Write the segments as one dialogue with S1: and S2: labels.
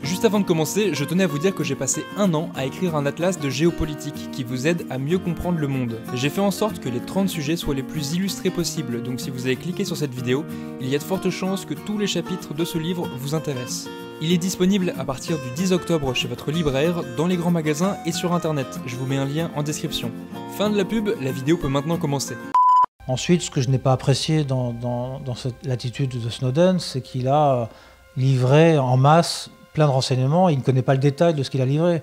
S1: Juste avant de commencer, je tenais à vous dire que j'ai passé 1 an à écrire un atlas de géopolitique qui vous aide à mieux comprendre le monde. J'ai fait en sorte que les 30 sujets soient les plus illustrés possibles, donc si vous avez cliqué sur cette vidéo, il y a de fortes chances que tous les chapitres de ce livre vous intéressent. Il est disponible à partir du 10 octobre chez votre libraire, dans les grands magasins et sur internet. Je vous mets un lien en description. Fin de la pub, la vidéo peut maintenant commencer.
S2: Ensuite, ce que je n'ai pas apprécié dans l'attitude de Snowden, c'est qu'il a livré en masse plein de renseignements et il ne connaît pas le détail de ce qu'il a livré.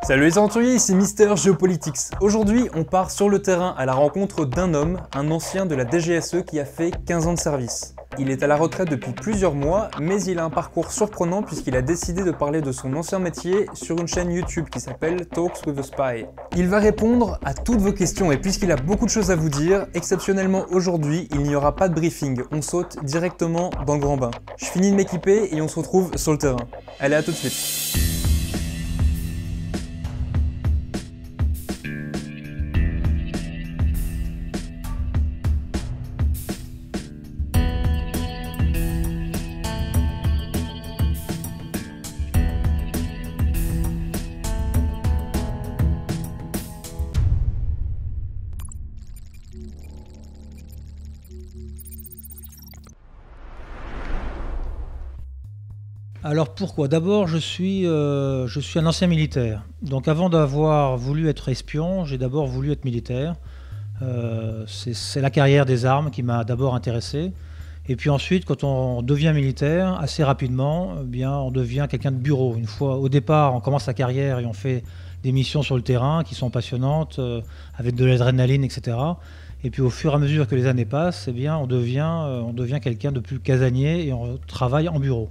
S1: Salut les aventuriers, ici Mister Geopolitics. Aujourd'hui, on part sur le terrain à la rencontre d'un homme, un ancien de la DGSE qui a fait 15 ans de service. Il est à la retraite depuis plusieurs mois, mais il a un parcours surprenant puisqu'il a décidé de parler de son ancien métier sur une chaîne YouTube qui s'appelle Talks with a Spy. Il va répondre à toutes vos questions et puisqu'il a beaucoup de choses à vous dire, exceptionnellement aujourd'hui, il n'y aura pas de briefing, on saute directement dans le grand bain. Je finis de m'équiper et on se retrouve sur le terrain. Allez, à tout de suite.
S2: Alors pourquoi? D'abord, je suis un ancien militaire. Donc avant d'avoir voulu être espion, j'ai d'abord voulu être militaire. C'est la carrière des armes qui m'a d'abord intéressé. Et puis ensuite, quand on devient militaire, assez rapidement, eh bien, on devient quelqu'un de bureau. Une fois, au départ, on commence sa carrière et on fait des missions sur le terrain qui sont passionnantes, avec de l'adrénaline, etc. Et puis au fur et à mesure que les années passent, eh bien, on devient quelqu'un de plus casanier et on travaille en bureau.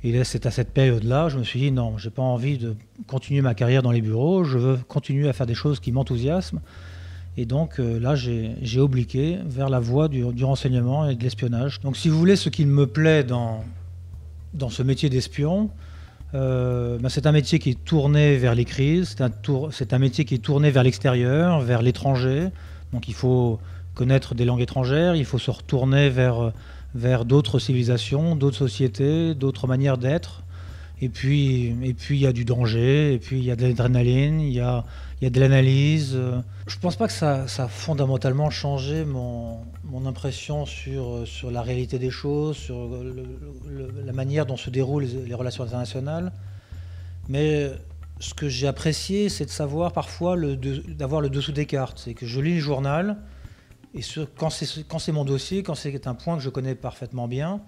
S2: Et c'est à cette période-là, je me suis dit non, j'ai pas envie de continuer ma carrière dans les bureaux, je veux continuer à faire des choses qui m'enthousiasment. Et donc là, j'ai obliqué vers la voie du renseignement et de l'espionnage. Donc si vous voulez, ce qui me plaît dans ce métier d'espion, c'est un métier qui est tourné vers les crises, c'est un métier qui est tourné vers l'extérieur, vers l'étranger. Donc il faut connaître des langues étrangères, il faut se retourner vers d'autres civilisations, d'autres sociétés, d'autres manières d'être. Et puis il y a du danger, et puis il y a de l'adrénaline, il y a de l'analyse. Je ne pense pas que ça a fondamentalement changé mon impression sur la réalité des choses, sur la manière dont se déroulent les relations internationales. Mais ce que j'ai apprécié, c'est de savoir parfois d'avoir le dessous des cartes. C'est que je lis le journal, et quand c'est mon dossier, quand c'est un point que je connais parfaitement bien,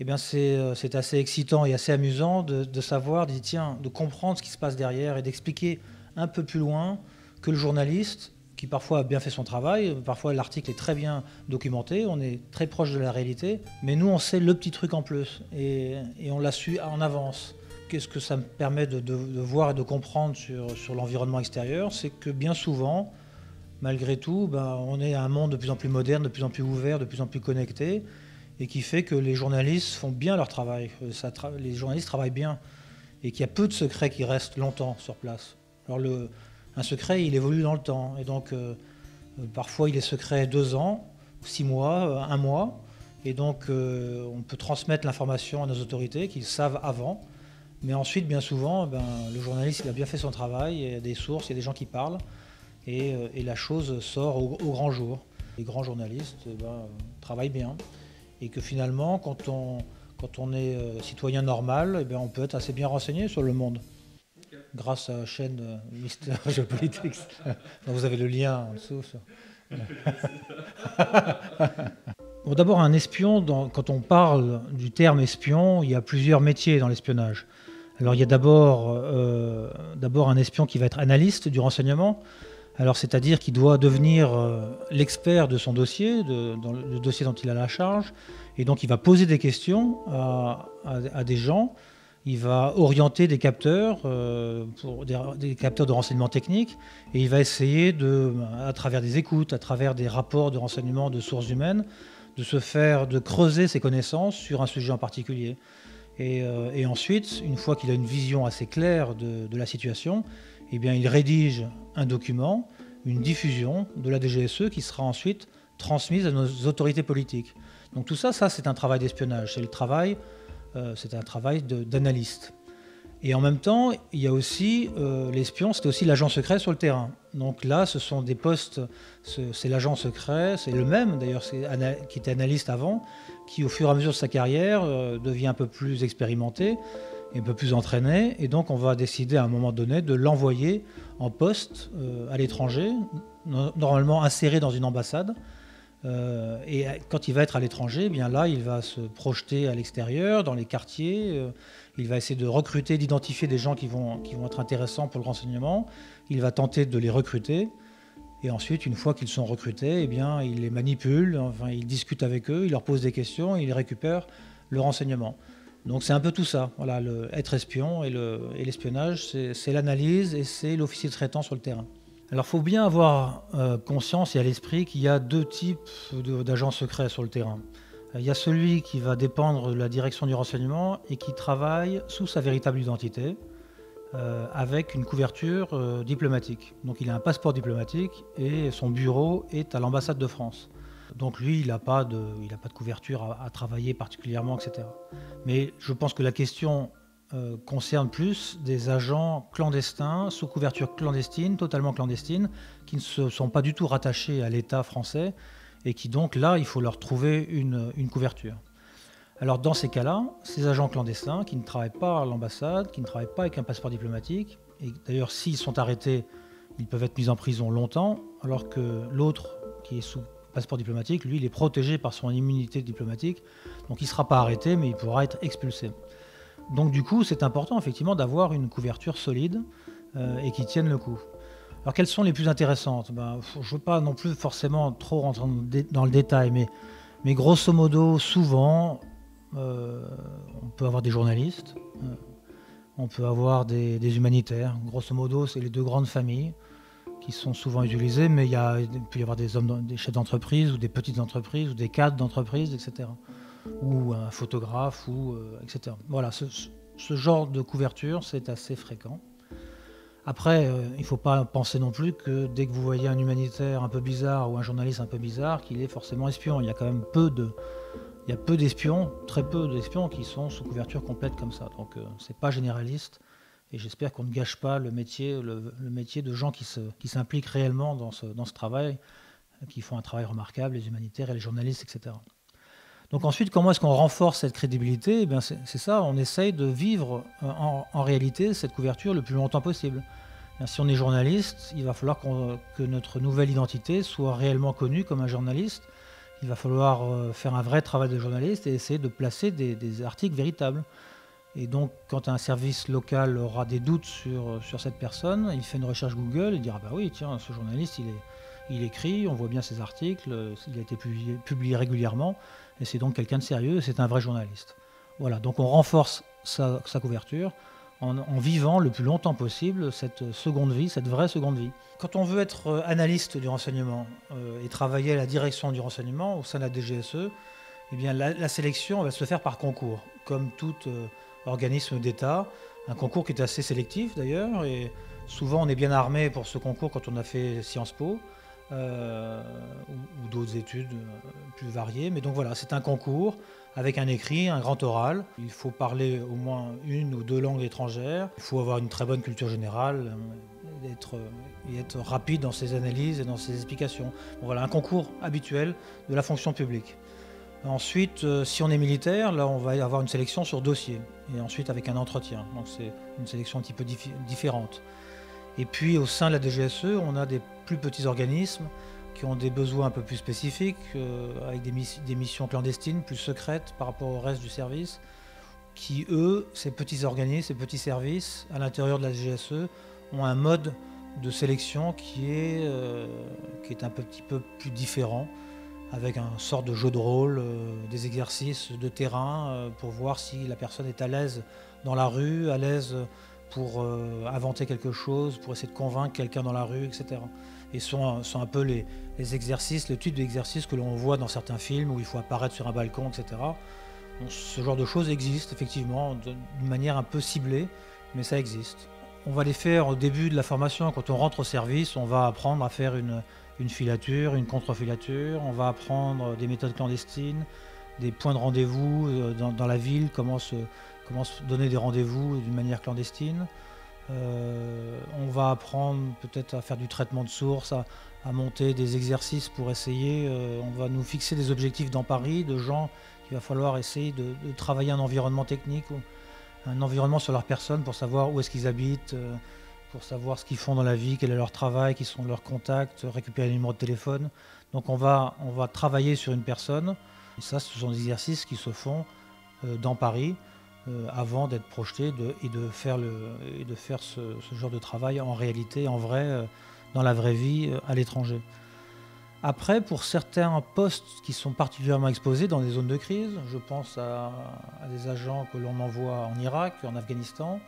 S2: eh bien c'est assez excitant et assez amusant de savoir, de comprendre ce qui se passe derrière et d'expliquer un peu plus loin que le journaliste, qui parfois a bien fait son travail, parfois l'article est très bien documenté, on est très proche de la réalité, mais nous on sait le petit truc en plus et on l'a su en avance. Qu'est-ce que ça me permet de voir et de comprendre sur l'environnement extérieur? C'est que bien souvent, malgré tout, on est à un monde de plus en plus moderne, de plus en plus ouvert, de plus en plus connecté, et qui fait que les journalistes font bien leur travail, les journalistes travaillent bien, et qu'il y a peu de secrets qui restent longtemps sur place. Alors un secret, il évolue dans le temps, et donc parfois il est secret 2 ans, 6 mois, 1 mois, et donc on peut transmettre l'information à nos autorités qu'ils savent avant, mais ensuite, bien souvent, le journaliste il a bien fait son travail, il y a des sources, il y a des gens qui parlent, et la chose sort au grand jour. Les grands journalistes travaillent bien et que finalement, quand on est citoyen normal, on peut être assez bien renseigné sur le monde. Okay. Grâce à la chaîne Mister Geopolitics. Vous avez le lien en dessous. Bon, d'abord, un espion, quand on parle du terme espion, il y a plusieurs métiers dans l'espionnage. Alors il y a d'abord un espion qui va être analyste du renseignement. Alors, c'est-à-dire qu'il doit devenir l'expert de son dossier, le dossier dont il a la charge, et donc il va poser des questions à des gens, il va orienter des capteurs, des capteurs de renseignement technique, et il va essayer, à travers des écoutes, à travers des rapports de renseignement de sources humaines, de creuser ses connaissances sur un sujet en particulier. Et ensuite, une fois qu'il a une vision assez claire de la situation, eh bien, il rédige un document, une diffusion de la DGSE qui sera ensuite transmise à nos autorités politiques. Donc tout ça, c'est un travail d'espionnage. C'est le travail c'est un travail d'analyste. Et en même temps, il y a aussi l'espion, c'est aussi l'agent secret sur le terrain. Donc là, ce sont des postes, c'est l'agent secret, c'est le même d'ailleurs, qui était analyste avant, qui au fur et à mesure de sa carrière devient un peu plus expérimenté, et un peu plus entraîné. Et donc on va décider à un moment donné de l'envoyer en poste à l'étranger, normalement inséré dans une ambassade. Et quand il va être à l'étranger, eh bien là, il va se projeter à l'extérieur, dans les quartiers. Il va essayer de recruter, d'identifier des gens qui vont être intéressants pour le renseignement. Il va tenter de les recruter. Et ensuite, une fois qu'ils sont recrutés, eh bien, il les manipule, enfin, il discute avec eux, il leur pose des questions, et il récupère le renseignement. Donc c'est un peu tout ça. Voilà, être espion et l'espionnage, c'est l'analyse et c'est l'officier traitant sur le terrain. Alors il faut bien avoir conscience et à l'esprit qu'il y a deux types d'agents secrets sur le terrain. Il y a celui qui va dépendre de la direction du renseignement et qui travaille sous sa véritable identité, avec une couverture diplomatique. Donc il a un passeport diplomatique et son bureau est à l'ambassade de France. Donc lui, il n'a pas de couverture à travailler particulièrement, etc. Mais je pense que la question concerne plus des agents clandestins, sous couverture clandestine, totalement clandestine, qui ne se sont pas du tout rattachés à l'État français et qui donc là, il faut leur trouver une couverture. Alors dans ces cas-là, ces agents clandestins qui ne travaillent pas à l'ambassade, qui ne travaillent pas avec un passeport diplomatique, et d'ailleurs s'ils sont arrêtés, ils peuvent être mis en prison longtemps, alors que l'autre qui est sous passeport diplomatique, lui, il est protégé par son immunité diplomatique, donc il ne sera pas arrêté, mais il pourra être expulsé. Donc du coup, c'est important effectivement d'avoir une couverture solide et qui tienne le coup. Alors quelles sont les plus intéressantes ? Je ne veux pas non plus forcément trop rentrer dans le détail, mais grosso modo, souvent, on peut avoir des journalistes, on peut avoir des humanitaires. Grosso modo, c'est les deux grandes familles qui sont souvent utilisées, mais il peut y avoir des chefs d'entreprise ou des petites entreprises ou des cadres d'entreprise, etc. Ou un photographe, etc. Voilà, ce genre de couverture, c'est assez fréquent. Après, il ne faut pas penser non plus que dès que vous voyez un humanitaire un peu bizarre ou un journaliste un peu bizarre, qu'il est forcément espion. Il y a quand même peu d'espions, très peu d'espions qui sont sous couverture complète comme ça. Donc c'est pas généraliste et j'espère qu'on ne gâche pas le métier de gens qui s'impliquent réellement dans ce travail, qui font un travail remarquable, les humanitaires et les journalistes, etc. Donc ensuite, comment est-ce qu'on renforce cette crédibilité ? Eh bien, c'est ça, on essaye de vivre en réalité cette couverture le plus longtemps possible. Si on est journaliste, il va falloir que notre nouvelle identité soit réellement connue comme un journaliste. Il va falloir faire un vrai travail de journaliste et essayer de placer des articles véritables. Et donc, quand un service local aura des doutes sur cette personne, il fait une recherche Google, il dira « bah oui, tiens, ce journaliste, il écrit, on voit bien ses articles, il a été publié régulièrement, et c'est donc quelqu'un de sérieux, c'est un vrai journaliste. » Voilà, donc on renforce sa couverture en vivant le plus longtemps possible cette seconde vie, cette vraie seconde vie. Quand on veut être analyste du renseignement et travailler à la direction du renseignement au sein de la DGSE, eh bien la sélection va se faire par concours, comme tout organisme d'État, un concours qui est assez sélectif d'ailleurs, et souvent on est bien armé pour ce concours quand on a fait Sciences Po, ou d'autres études plus variées. Mais donc voilà, c'est un concours avec un écrit, un grand oral. Il faut parler au moins une ou deux langues étrangères. Il faut avoir une très bonne culture générale et être rapide dans ses analyses et dans ses explications. Bon, voilà, un concours habituel de la fonction publique. Ensuite, si on est militaire, là on va avoir une sélection sur dossier et ensuite avec un entretien. Donc c'est une sélection un petit peu différente. Et puis au sein de la DGSE, on a des plus petits organismes qui ont des besoins un peu plus spécifiques, avec des missions clandestines, plus secrètes par rapport au reste du service, qui eux, ces petits organismes, ces petits services, à l'intérieur de la DGSE, ont un mode de sélection qui est un petit peu plus différent, avec un sort de jeu de rôle, des exercices de terrain pour voir si la personne est à l'aise dans la rue, à l'aise pour inventer quelque chose, pour essayer de convaincre quelqu'un dans la rue, etc. Et sont un peu les exercices, le type d'exercice que l'on voit dans certains films où il faut apparaître sur un balcon, etc. Donc, ce genre de choses existe effectivement d'une manière un peu ciblée, mais ça existe. On va les faire au début de la formation, quand on rentre au service, on va apprendre à faire une filature, une contre-filature, on va apprendre des méthodes clandestines, des points de rendez-vous dans la ville, comment se donner des rendez-vous d'une manière clandestine. On va apprendre peut-être à faire du traitement de sources, à monter des exercices pour essayer. On va nous fixer des objectifs dans Paris, de gens qu'il va falloir essayer de travailler un environnement technique, ou un environnement sur leur personne pour savoir où est-ce qu'ils habitent, pour savoir ce qu'ils font dans la vie, quel est leur travail, qui sont leurs contacts, récupérer les numéros de téléphone. Donc on va travailler sur une personne. Et ça, ce sont des exercices qui se font dans Paris avant d'être projetés et de faire ce genre de travail en réalité, en vrai, dans la vraie vie, à l'étranger. Après, pour certains postes qui sont particulièrement exposés dans des zones de crise, je pense à des agents que l'on envoie en Irak, en Afghanistan,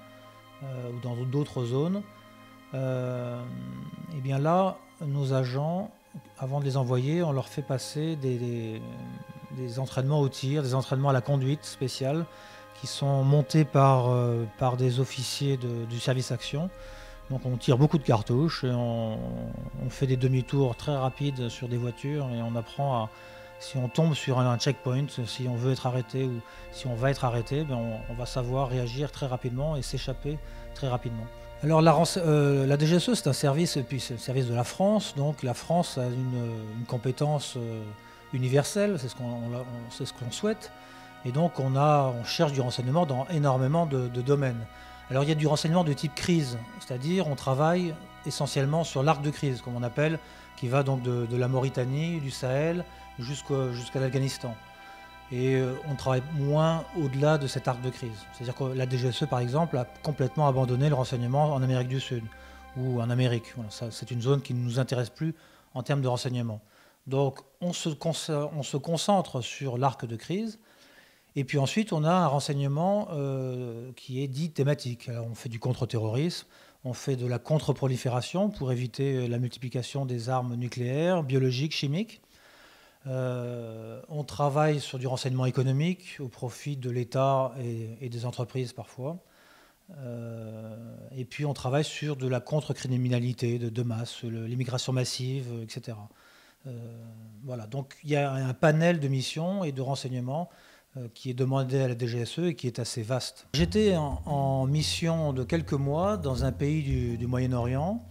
S2: ou dans d'autres zones, et bien là, nos agents, avant de les envoyer, on leur fait passer des entraînements au tir, des entraînements à la conduite spéciale, qui sont montés par des officiers du service action. Donc on tire beaucoup de cartouches, et on fait des demi-tours très rapides sur des voitures, et on apprend si on tombe sur un checkpoint, si on veut être arrêté ou si on va être arrêté, ben on va savoir réagir très rapidement et s'échapper très rapidement. Alors la DGSE, c'est un service, et puis c'est le service de la France, donc la France a une compétence universelle, c'est ce qu'on souhaite, et donc on cherche du renseignement dans énormément de domaines. Alors il y a du renseignement de type crise, c'est-à-dire on travaille essentiellement sur l'arc de crise, comme on appelle, qui va donc de la Mauritanie, du Sahel, jusqu'à l'Afghanistan. Et on travaille moins au-delà de cet arc de crise. C'est-à-dire que la DGSE, par exemple, a complètement abandonné le renseignement en Amérique du Sud ou en Amérique. Voilà, c'est une zone qui ne nous intéresse plus en termes de renseignement. Donc on se concentre sur l'arc de crise. Et puis ensuite, on a un renseignement qui est dit thématique. Alors, on fait du contre-terrorisme, on fait de la contre-prolifération pour éviter la multiplication des armes nucléaires, biologiques, chimiques. On travaille sur du renseignement économique au profit de l'État et des entreprises parfois. Et puis on travaille sur de la contre-criminalité de masse, l'immigration massive, etc. Voilà, donc il y a un panel de missions et de renseignements qui est demandé à la DGSE et qui est assez vaste. J'étais en mission de quelques mois dans un pays du Moyen-Orient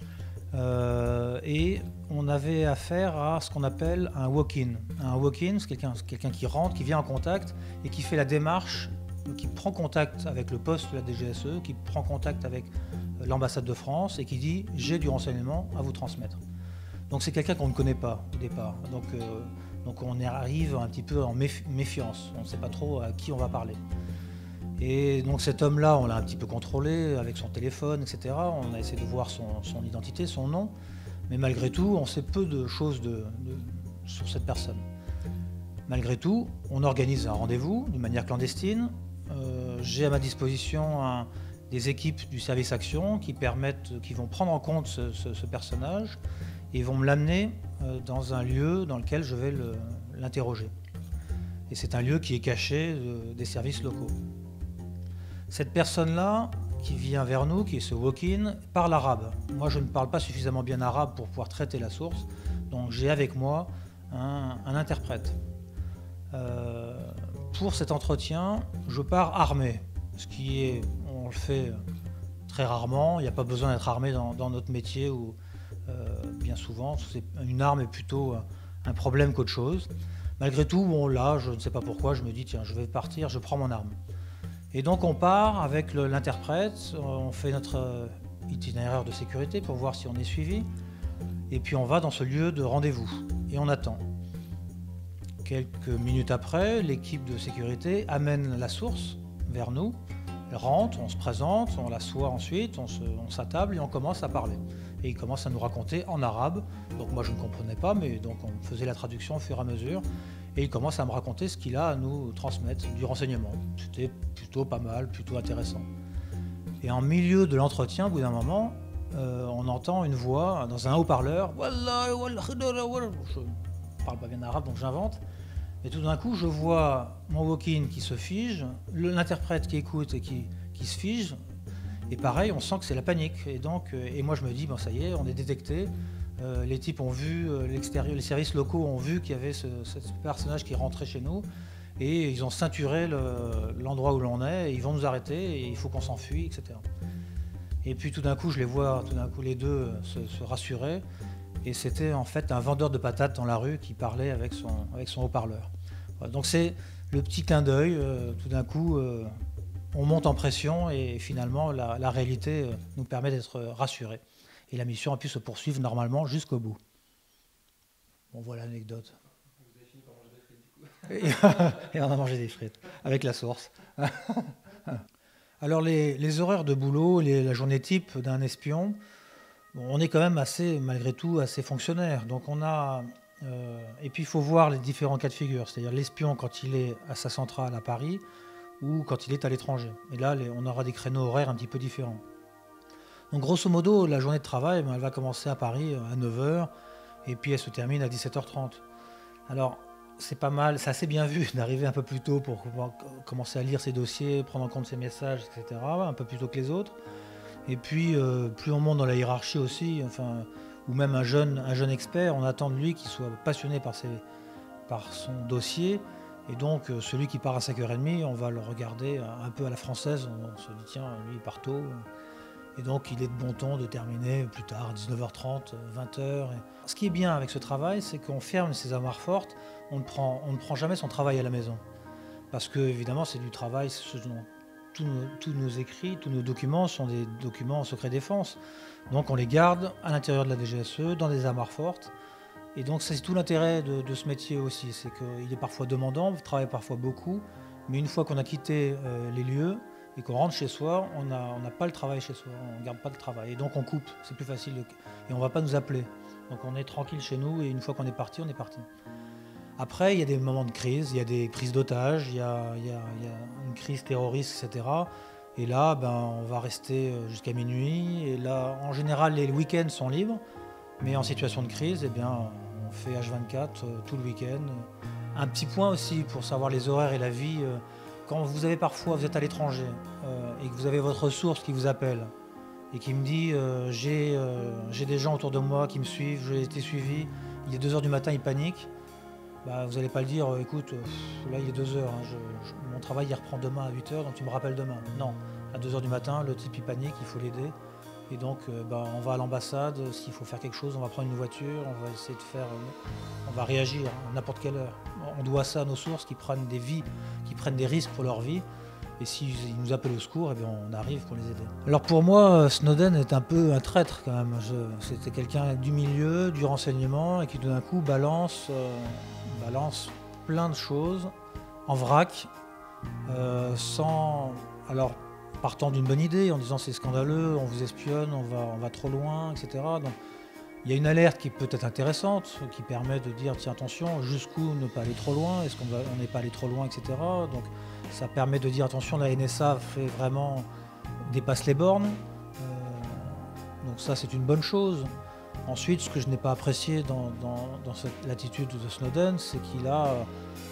S2: et on avait affaire à ce qu'on appelle un walk-in. Un walk-in, c'est quelqu'un qui rentre, qui vient en contact et qui fait la démarche, qui prend contact avec le poste de la DGSE, qui prend contact avec l'ambassade de France et qui dit « j'ai du renseignement à vous transmettre ». Donc c'est quelqu'un qu'on ne connaît pas au départ. Donc on arrive un petit peu en méfiance, on ne sait pas trop à qui on va parler. Et donc cet homme-là, on l'a un petit peu contrôlé avec son téléphone, etc. On a essayé de voir son identité, son nom, mais malgré tout, on sait peu de choses sur cette personne. Malgré tout, on organise un rendez-vous d'une manière clandestine. J'ai à ma disposition des équipes du service action qui vont prendre en compte ce personnage et vont me l'amener dans un lieu dans lequel je vais l'interroger. Et c'est un lieu qui est caché des services locaux. Cette personne-là, qui vient vers nous, qui est ce walk-in, parle arabe. Moi, je ne parle pas suffisamment bien arabe pour pouvoir traiter la source, donc j'ai avec moi un interprète. Pour cet entretien, je pars armé, on le fait très rarement, il n'y a pas besoin d'être armé dans notre métier où bien souvent, une arme est plutôt un problème qu'autre chose. Malgré tout, bon, là, je ne sais pas pourquoi, je me dis, tiens, je vais partir, je prends mon arme. Et donc on part avec l'interprète, on fait notre itinéraire de sécurité pour voir si on est suivi, et puis on va dans ce lieu de rendez-vous, et on attend. Quelques minutes après, l'équipe de sécurité amène la source vers nous, elle rentre, on se présente, on l'assoit ensuite, on s'attable et on commence à parler. Et il commence à nous raconter en arabe, donc moi je ne comprenais pas, mais donc on faisait la traduction au fur et à mesure, et il commence à me raconter ce qu'il a à nous transmettre, du renseignement. C'était plutôt pas mal, plutôt intéressant. Et en milieu de l'entretien, au bout d'un moment, on entend une voix dans un haut-parleur. Je ne parle pas bien arabe, donc j'invente. Et tout d'un coup, je vois mon walk-in qui se fige, l'interprète qui écoute et qui se fige. Et pareil, on sent que c'est la panique. Et moi, je me dis, bon, ça y est, on est détecté. Les types ont vu l'extérieur, les services locaux ont vu qu'il y avait ce personnage qui rentrait chez nous. et ils ont ceinturé l'endroit où l'on est, et ils vont nous arrêter, et il faut qu'on s'enfuit, etc. Et puis tout d'un coup, je les vois, les deux se rassurer, et c'était en fait un vendeur de patates dans la rue qui parlait avec son haut-parleur. Voilà, donc c'est le petit clin d'œil, tout d'un coup, on monte en pression, et finalement, la réalité nous permet d'être rassurés. Et la mission a pu se poursuivre normalement jusqu'au bout. Bon, voilà l'anecdote.
S1: Vous avez fini par manger des frites, du coup.
S2: Et on a mangé des frites, avec la source. Alors les horaires de boulot, la journée type d'un espion, bon, on est quand même malgré tout, assez fonctionnaire. Donc et puis il faut voir les différents cas de figure, c'est-à-dire l'espion quand il est à sa centrale à Paris ou quand il est à l'étranger. Et là, on aura des créneaux horaires un petit peu différents. Donc grosso modo, la journée de travail, elle va commencer à Paris à 9 h et puis elle se termine à 17 h 30. Alors, c'est pas mal, c'est assez bien vu d'arriver un peu plus tôt pour pouvoir commencer à lire ses dossiers, prendre en compte ses messages, etc., un peu plus tôt que les autres. Et puis, plus on monte dans la hiérarchie aussi, enfin, ou même un jeune expert, on attend de lui qu'il soit passionné par son dossier. Et donc, celui qui part à 5h30, on va le regarder un peu à la française, on se dit, tiens, lui, il part tôt. Et donc, il est de bon ton de terminer plus tard, 19h30, 20h. Ce qui est bien avec ce travail, c'est qu'on ferme ses amarres fortes, on ne prend jamais son travail à la maison. Parce que, évidemment, c'est du travail, tous nos écrits, tous nos documents sont des documents en secret défense. Donc, on les garde à l'intérieur de la DGSE, dans des amarres fortes. Et donc, c'est tout l'intérêt de ce métier aussi, c'est qu'il est parfois demandant, on travaille parfois beaucoup, mais une fois qu'on a quitté les lieux, et qu'on rentre chez soi, on n'a pas le travail chez soi, on ne garde pas le travail. Et donc on coupe, c'est plus facile. Et on ne va pas nous appeler. Donc on est tranquille chez nous, et une fois qu'on est parti, on est parti. Après, il y a des moments de crise, il y a des prises d'otages, il y a une crise terroriste, etc. Et là, on va rester jusqu'à minuit. Et là, en général, les week-ends sont libres. Mais en situation de crise, on fait H24 tout le week-end. Un petit point aussi pour savoir les horaires et la vie. Quand vous êtes à l'étranger et que vous avez votre ressource qui vous appelle et qui me dit j'ai des gens autour de moi qui me suivent, j'ai été suivi, il est 2h du matin, il panique, vous n'allez pas le dire écoute, là il est 2h, mon travail il reprend demain à 8h, donc tu me rappelles demain. Non, à 2h du matin, le type il panique, il faut l'aider. Et donc on va à l'ambassade, s'il faut faire quelque chose, on va prendre une voiture, on va essayer on va réagir à n'importe quelle heure. On doit ça à nos sources qui prennent des risques pour leur vie. Et s'ils nous appellent au secours, on arrive pour les aider. Alors pour moi, Snowden est un peu un traître quand même. C'était quelqu'un du milieu, du renseignement, et qui tout d'un coup balance plein de choses en vrac, partant d'une bonne idée, en disant c'est scandaleux, on vous espionne, on va trop loin, etc. Donc il y a une alerte qui peut être intéressante, qui permet de dire tiens attention, jusqu'où ne pas aller trop loin, est-ce qu'on n'est pas allé trop loin, etc. Donc ça permet de dire attention, la NSA dépasse les bornes. Donc ça c'est une bonne chose. Ensuite, ce que je n'ai pas apprécié dans l'attitude de Snowden, c'est qu'il a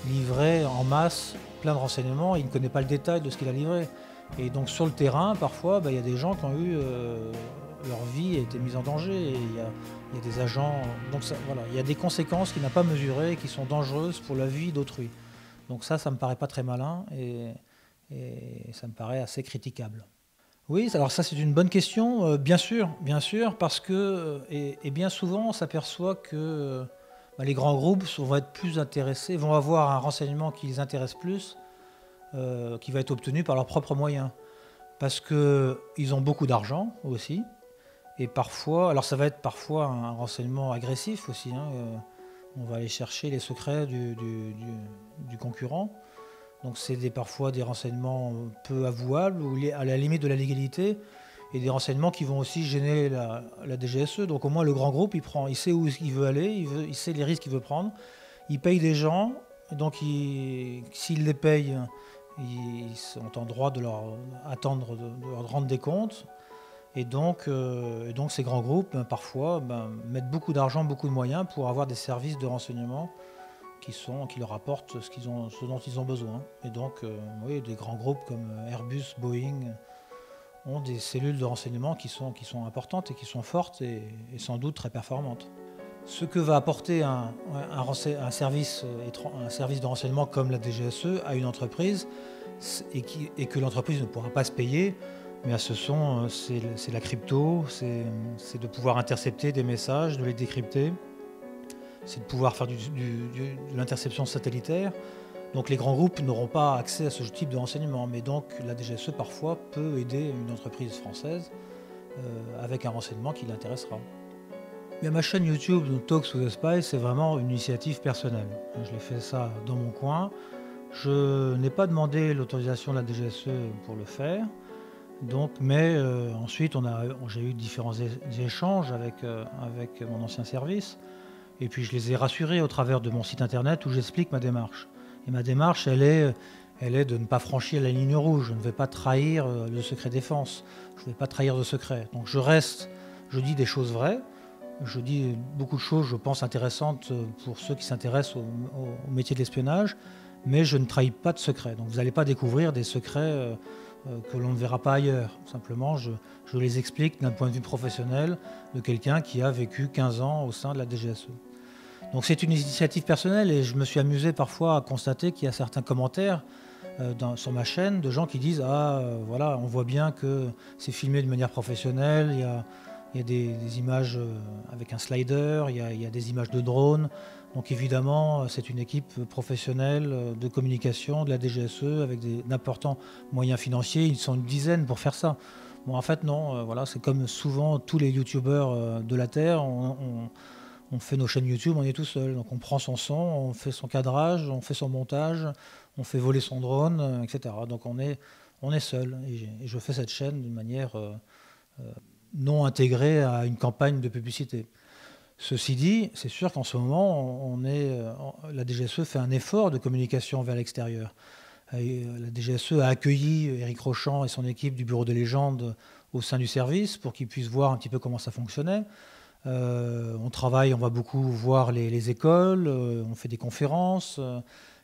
S2: livré en masse plein de renseignements, il ne connaît pas le détail de ce qu'il a livré. Et donc sur le terrain, parfois, y a des gens qui ont eu leur vie a été mise en danger. Et il y a des agents. Donc il y a des conséquences qu'il n'a pas mesurées et qui sont dangereuses pour la vie d'autrui. Donc ça me paraît pas très malin et ça me paraît assez critiquable. Oui, alors ça c'est une bonne question, bien sûr, parce que et bien souvent on s'aperçoit que les grands groupes vont être plus intéressés, vont avoir un renseignement qui les intéresse plus. Qui va être obtenu par leurs propres moyens. Parce qu'ils ont beaucoup d'argent aussi. Et parfois, alors ça va être parfois un renseignement agressif aussi. On va aller chercher les secrets du concurrent. Donc c'est parfois des renseignements peu avouables ou à la limite de la légalité. Et des renseignements qui vont aussi gêner la DGSE. Donc au moins le grand groupe, il sait où il veut aller, il sait les risques qu'il veut prendre. Il paye des gens. Donc s'il les paye, ils sont en droit de leur attendre de leur rendre des comptes. Et donc ces grands groupes, parfois, mettent beaucoup d'argent, beaucoup de moyens pour avoir des services de renseignement qui leur apportent ce dont ils ont besoin. Et donc, oui, des grands groupes comme Airbus, Boeing ont des cellules de renseignement qui sont importantes et qui sont fortes et sans doute très performantes. Ce que va apporter un service de renseignement comme la DGSE à une entreprise et que l'entreprise ne pourra pas se payer, mais c'est la crypto, c'est de pouvoir intercepter des messages, de les décrypter, c'est de pouvoir faire de l'interception satellitaire. Donc les grands groupes n'auront pas accès à ce type de renseignement, mais donc la DGSE parfois peut aider une entreprise française avec un renseignement qui l'intéressera. Mais ma chaîne YouTube Talks with the Spy, c'est vraiment une initiative personnelle. Je l'ai fait ça dans mon coin. Je n'ai pas demandé l'autorisation de la DGSE pour le faire. Mais ensuite, j'ai eu différents échanges avec mon ancien service. Et puis je les ai rassurés au travers de mon site internet où j'explique ma démarche. Et ma démarche, elle est de ne pas franchir la ligne rouge. Je ne vais pas trahir le secret défense. Je ne vais pas trahir de secret. Donc je dis des choses vraies. Je dis beaucoup de choses, je pense, intéressantes pour ceux qui s'intéressent au métier de l'espionnage, mais je ne trahis pas de secrets. Donc vous n'allez pas découvrir des secrets que l'on ne verra pas ailleurs. Simplement, je les explique d'un point de vue professionnel de quelqu'un qui a vécu 15 ans au sein de la DGSE. Donc c'est une initiative personnelle et je me suis amusé parfois à constater qu'il y a certains commentaires sur ma chaîne de gens qui disent « Ah, voilà, on voit bien que c'est filmé de manière professionnelle, il y a des images avec un slider, il y a des images de drone. Donc évidemment, c'est une équipe professionnelle de communication de la DGSE avec d'importants moyens financiers. Ils sont une dizaine pour faire ça. Bon, en fait, non. Voilà, c'est comme souvent tous les youtubeurs de la Terre. On fait nos chaînes YouTube, on est tout seul. Donc on prend son son, on fait son cadrage, on fait son montage, on fait voler son drone, etc. Donc on est seul. Et je fais cette chaîne d'une manière non intégrée à une campagne de publicité. Ceci dit, c'est sûr qu'en ce moment, la DGSE fait un effort de communication vers l'extérieur. La DGSE a accueilli Éric Rochant et son équipe du Bureau des légendes au sein du service pour qu'ils puissent voir un petit peu comment ça fonctionnait. On va beaucoup voir les écoles, on fait des conférences,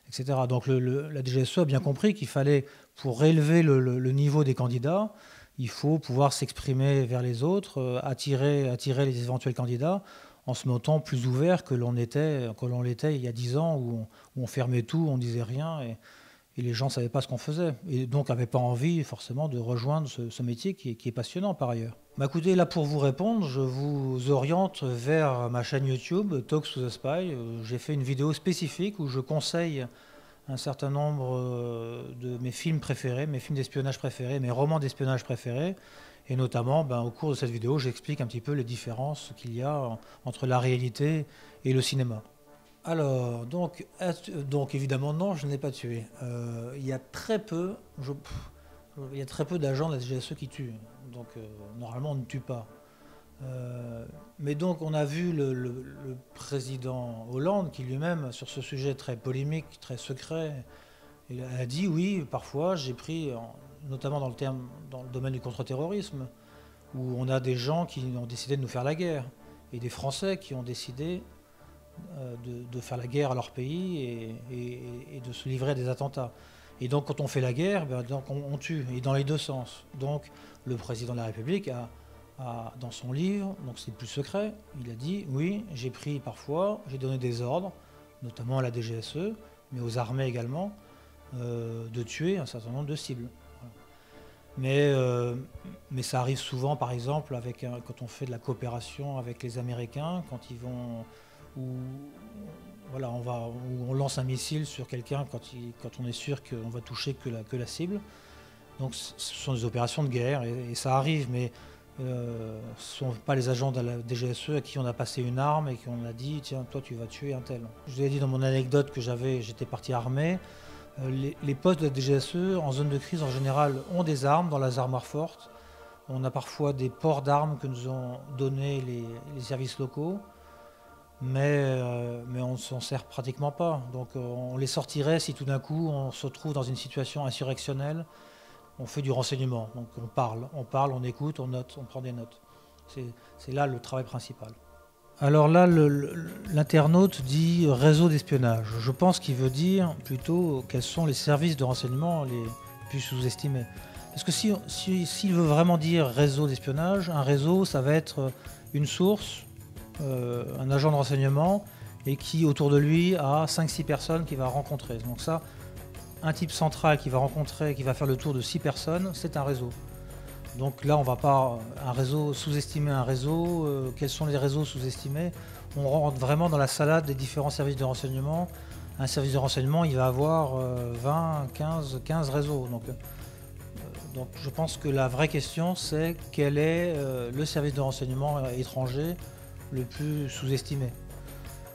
S2: etc. Donc la DGSE a bien compris qu'il fallait, pour élever le niveau des candidats, il faut pouvoir s'exprimer vers les autres, attirer les éventuels candidats en se montrant plus ouvert que l'on l'était il y a 10 ans où on fermait tout, on ne disait rien et les gens ne savaient pas ce qu'on faisait. Et donc n'avaient pas envie forcément de rejoindre ce métier qui est passionnant par ailleurs. Bah, écoutez, là pour vous répondre, je vous oriente vers ma chaîne YouTube Talks with the Spy. J'ai fait une vidéo spécifique où je conseille un certain nombre de mes films préférés, mes films d'espionnage préférés, mes romans d'espionnage préférés. Et notamment, au cours de cette vidéo, j'explique un petit peu les différences qu'il y a entre la réalité et le cinéma. Alors, donc évidemment, non, je n'ai pas tué. Il y a très peu d'agents de la DGSE qui tuent. Donc, normalement, on ne tue pas. Mais donc, on a vu le président Hollande qui lui-même, sur ce sujet très polémique, très secret, il a dit oui, parfois j'ai pris, notamment dans le domaine du contre-terrorisme, où on a des gens qui ont décidé de nous faire la guerre, et des Français qui ont décidé de faire la guerre à leur pays et de se livrer à des attentats. Et donc quand on fait la guerre, donc on tue, et dans les deux sens. Donc le président de la République a dans son livre, donc c'est plus secret, il a dit oui, j'ai pris parfois, j'ai donné des ordres, notamment à la DGSE, mais aux armées également, de tuer un certain nombre de cibles. Voilà. Mais ça arrive souvent, par exemple, quand on fait de la coopération avec les Américains, quand ils vont, où on lance un missile sur quelqu'un quand on est sûr qu'on va toucher que la cible. Donc ce sont des opérations de guerre et ça arrive, mais ce ne sont pas les agents de la DGSE à qui on a passé une arme et qu'on a dit tiens, toi tu vas tuer un tel. Je vous ai dit dans mon anecdote que j'étais parti armé. Les postes de la DGSE en zone de crise en général ont des armes dans les armoires fortes. On a parfois des ports d'armes que nous ont donné les services locaux, mais on ne s'en sert pratiquement pas. Donc on les sortirait si tout d'un coup on se trouve dans une situation insurrectionnelle. On fait du renseignement, donc on parle, on écoute, on note, on prend des notes. C'est là le travail principal. Alors là, l'internaute dit réseau d'espionnage. Je pense qu'il veut dire plutôt quels sont les services de renseignement les plus sous-estimés. Parce que s'il veut vraiment dire réseau d'espionnage, un réseau, ça va être une source un agent de renseignement et qui autour de lui a 5-6 personnes qu'il va rencontrer. Donc ça, un type central qui va rencontrer, qui va faire le tour de 6 personnes, c'est un réseau. Donc là, on ne va pas sous-estimer un réseau. Quels sont les réseaux sous-estimés? On rentre vraiment dans la salade des différents services de renseignement. Un service de renseignement, il va avoir 20, 15 réseaux. Donc je pense que la vraie question, c'est quel est le service de renseignement étranger le plus sous-estimé.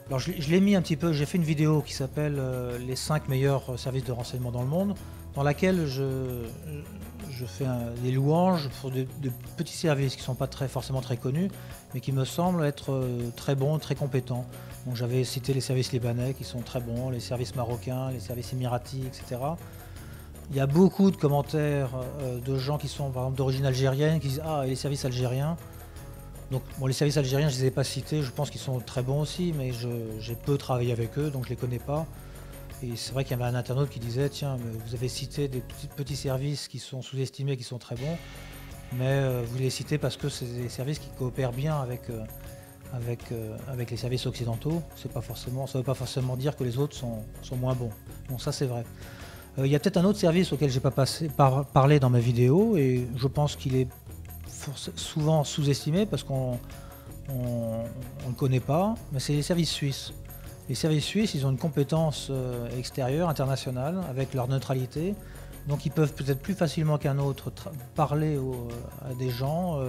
S2: Alors je l'ai mis un petit peu, j'ai fait une vidéo qui s'appelle les 5 meilleurs services de renseignement dans le monde, dans laquelle je fais des louanges pour de petits services qui ne sont pas forcément très connus, mais qui me semblent être très bons, très compétents. Donc j'avais cité les services libanais qui sont très bons, les services marocains, les services émiratis, etc. Il y a beaucoup de commentaires de gens qui sont par exemple d'origine algérienne, qui disent « Ah, et les services algériens ?» Donc bon, les services algériens, je ne les ai pas cités, je pense qu'ils sont très bons aussi, mais j'ai peu travaillé avec eux, donc je ne les connais pas. Et c'est vrai qu'il y avait un internaute qui disait « Tiens, mais vous avez cité des petits services qui sont sous-estimés, qui sont très bons, mais vous les citez parce que c'est des services qui coopèrent bien avec les services occidentaux. Ça ne veut pas forcément dire que les autres sont moins bons. » Bon, ça c'est vrai. Il y a peut-être un autre service auquel je n'ai pas parlé dans ma vidéo, et je pense qu'il est souvent sous-estimé parce qu'on ne le connaît pas, mais c'est les services suisses. Les services suisses, ils ont une compétence extérieure, internationale, avec leur neutralité, donc ils peuvent peut-être plus facilement qu'un autre parler à des gens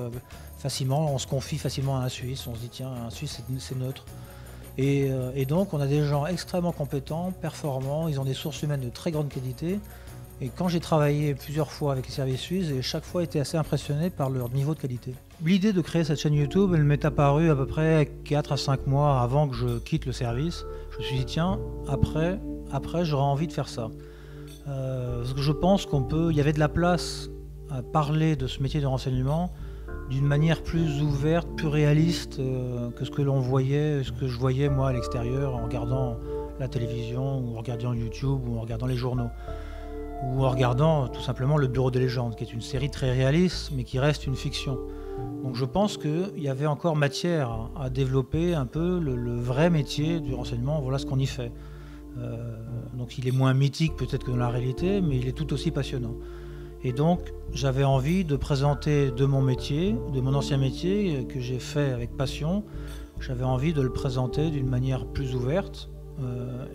S2: facilement. On se confie facilement à un Suisse, on se dit tiens, un Suisse c'est neutre. Et donc on a des gens extrêmement compétents, performants, ils ont des sources humaines de très grande qualité. Et quand j'ai travaillé plusieurs fois avec les services suisses, j'ai chaque fois été assez impressionné par leur niveau de qualité. L'idée de créer cette chaîne YouTube, elle m'est apparue à peu près 4 à 5 mois avant que je quitte le service. Je me suis dit tiens, après j'aurais envie de faire ça. Parce que je pense il y avait de la place à parler de ce métier de renseignement d'une manière plus ouverte, plus réaliste que ce que je voyais moi à l'extérieur en regardant la télévision, ou en regardant YouTube, ou en regardant les journaux. Ou en regardant tout simplement Le Bureau des légendes, qui est une série très réaliste, mais qui reste une fiction. Donc je pense qu'il y avait encore matière à développer un peu le vrai métier du renseignement, voilà ce qu'on y fait. Donc il est moins mythique peut-être que dans la réalité, mais il est tout aussi passionnant. Et donc j'avais envie de présenter de mon métier, de mon ancien métier que j'ai fait avec passion, j'avais envie de le présenter d'une manière plus ouverte,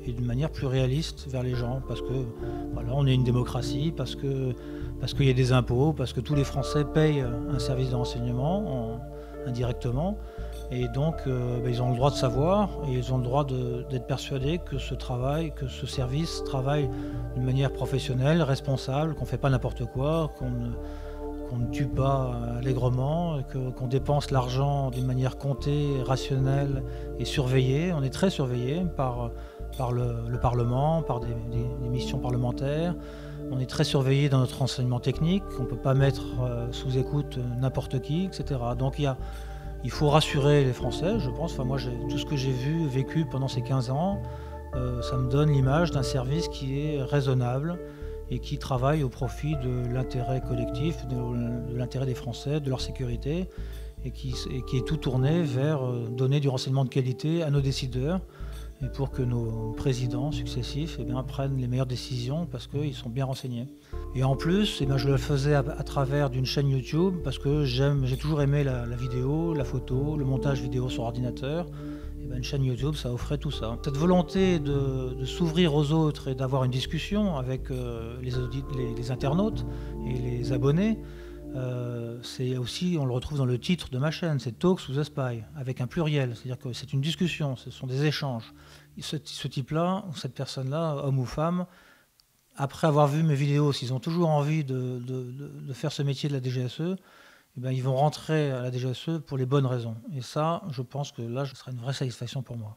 S2: et d'une manière plus réaliste vers les gens, parce que voilà, on est une démocratie, parce qu'il y a des impôts, parce que tous les Français payent un service de renseignement indirectement, et donc ils ont le droit de savoir, et ils ont le droit d'être persuadés que ce service travaille d'une manière professionnelle, responsable, qu'on ne fait pas n'importe quoi, qu'on ne tue pas allègrement, qu'on dépense l'argent d'une manière comptée, rationnelle et surveillée. On est très surveillé par le Parlement, par des missions parlementaires. On est très surveillé dans notre renseignement technique. On ne peut pas mettre sous écoute n'importe qui, etc. Donc il faut rassurer les Français, je pense. Enfin, moi, tout ce que j'ai vécu pendant ces 15 ans, ça me donne l'image d'un service qui est raisonnable, et qui travaille au profit de l'intérêt collectif, de l'intérêt des Français, de leur sécurité, et qui est tout tourné vers donner du renseignement de qualité à nos décideurs, et pour que nos présidents successifs prennent les meilleures décisions parce qu'ils sont bien renseignés. Et en plus, je le faisais à travers d'une chaîne YouTube parce que j'ai toujours aimé la vidéo, la photo, le montage vidéo sur ordinateur. Une chaîne YouTube, ça offrait tout ça. Cette volonté de s'ouvrir aux autres et d'avoir une discussion avec les internautes et les abonnés, c'est aussi, on le retrouve dans le titre de ma chaîne, c'est Talks with a Spy, avec un pluriel, c'est-à-dire que c'est une discussion, ce sont des échanges. Ce type-là, ou cette personne-là, homme ou femme, après avoir vu mes vidéos, s'ils ont toujours envie de faire ce métier de la DGSE, ils vont rentrer à la DGSE pour les bonnes raisons. Et ça, je pense que là, ce sera une vraie satisfaction pour moi.